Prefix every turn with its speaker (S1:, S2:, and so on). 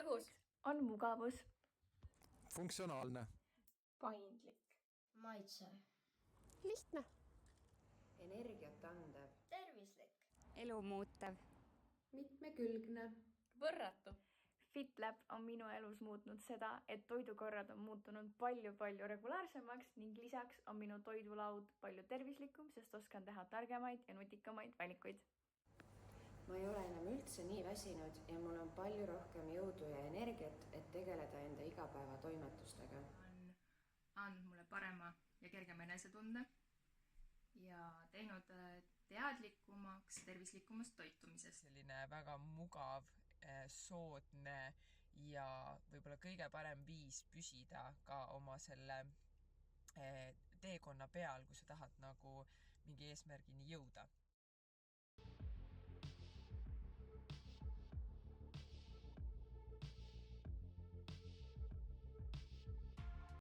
S1: Tõhus.
S2: On mugavus.
S3: Funktsionaalne.
S2: Paindlik.
S1: Maitsev.
S4: Lihtne.
S5: Energiat andev.
S1: Tervislik.
S4: Elu muutev.
S5: Mitmekülgne.
S1: Võrratu.
S2: FitLab on minu elus muutnud seda, et toidukorrad on muutunud palju-palju regulaarsemaks ning lisaks on minu toidulaud palju tervislikum, sest oskan teha targemaid ja nutikamaid valikuid.
S5: Ma ei ole enam üldse nii väsinud ja mul on palju rohkem jõudu ja energiat, et tegeleda enda igapäevatoimetustega.
S6: On andnud mulle parema ja kergema enesetunde ja teinud teadlikumaks tervislikumast toitumisest.
S7: Selline väga mugav, soodne ja võib-olla kõige parem viis püsida ka oma selle teekonna peal, kui sa tahad nagu mingi eesmärgini jõuda.